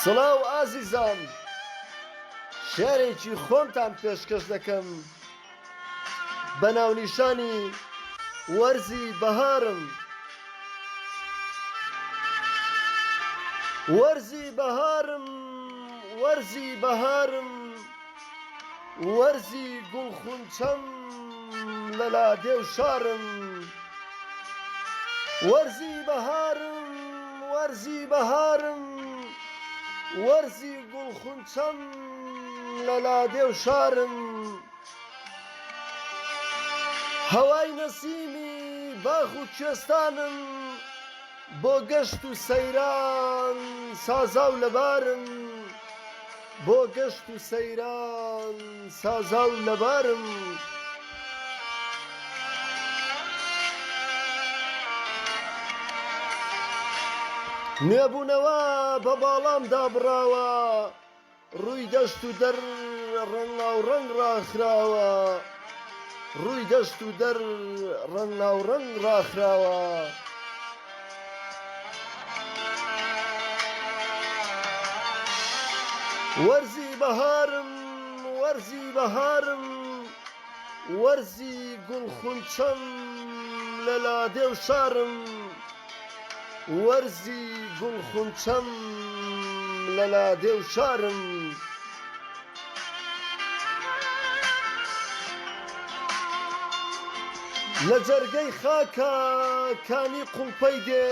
سڵاو ئازیزان، شێرێکی خۆمتان پێشکەش دەکەم بە ناونیشانی وەرزی بەهارم. وەرزی بەهارم، وەرزی بەهارم، وەرزی گوڵخونچەم لە لادێو شارم. وەرزی بەهارم، وەرزی بەهارم، وەرزی گوڵخونچەم لە لادێو شارم. هەوای نەسیمی باخ و کوێستانم، بۆ گەشت و سەیران سازاو لەبارم. بۆ گەشت و سەیران سازاو لەبارم. نوێبوونەوە بە باڵام دابڕاوە، ڕووی دەشت و دەر ڕەنگاوڕەنگ ڕاخراوە. ڕووی دەشت و دەر ڕەنگاوڕەنگ ڕاخراوە. وەرزی بەهارم، وەرزی بەهارم، وەرزی گوڵخونچەم لە لادێو شارم. وەرزی گوڵخونچەم لە لادێو شارم. لە جەرگەی خاکە کانی قوڵپەی دێ،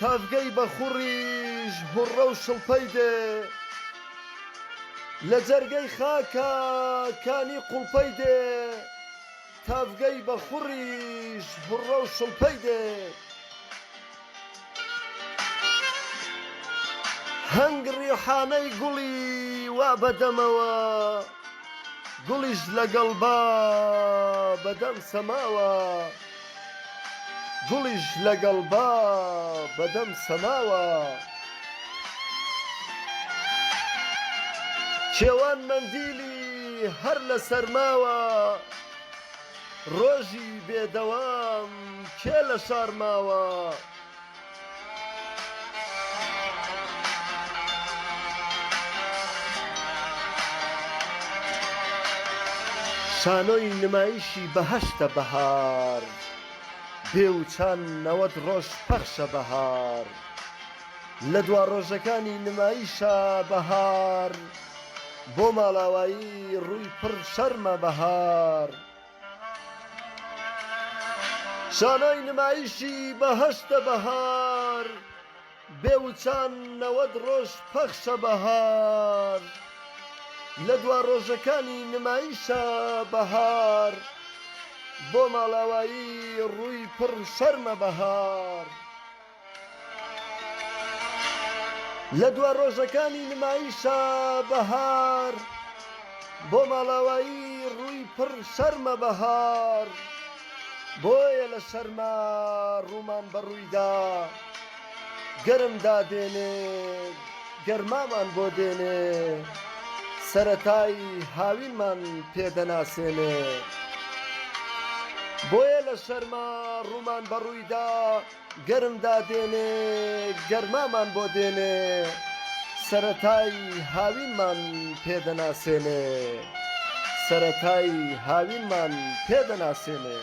تافگەی بەخوڕیش هوڕە و شڵپەی دێ. لە جەرگەی خاکە کانی قوڵپەی دێ، تافگەی بەخوڕیش هوڕە و شڵپەی دێ. هەنگ ڕیحانەی گوڵی وا بەدەمەوە، گوڵیش لەگەڵ با بەدەم سەماوە. گوڵیش لەگەڵ با بەدەم سەماوە. کێوان مەندیلی هەر لە سەرماوە، ڕۆژی بێدەوام کێ لە شارماوە. شانۆی نمایشی بەهەشتە بەهار، بێوچان نەوەت ڕۆژ پەخشە بەهار. لە دوا ڕۆژەکانی نمایشە بەهار، بۆ ماڵاوایی ڕووی پڕ شەرمە بەهار. شانۆی نمایشی بەهەشتە بەهار، بێوچان نەوەت ڕۆژ پەخشە بەهار. لە دوا ڕۆژەکانی نمایشە بەهار، بۆ ماڵاوایی ڕووی پڕ شەرمە بەهار. لە دوا ڕۆژەکانی نمایشە بەهار، بۆ ماڵاوایی ڕووی پڕ شەرمە بەهار. بۆیە لە شەرمە ڕوومان بەڕوویدا، گەرم دادێنێ گەرمامان بۆ دێنێ، سەرەتای هاوینمان پێدەناسێنێ. بۆیە لە شەرمە ڕوومان بەڕوویدا، گەرم دادێنێ گەرمامان بۆ دێنێ، سەرەتای هاوینمان پێدەناسێنێ. سەرەتای هاوینمان پێدەناسێنێ.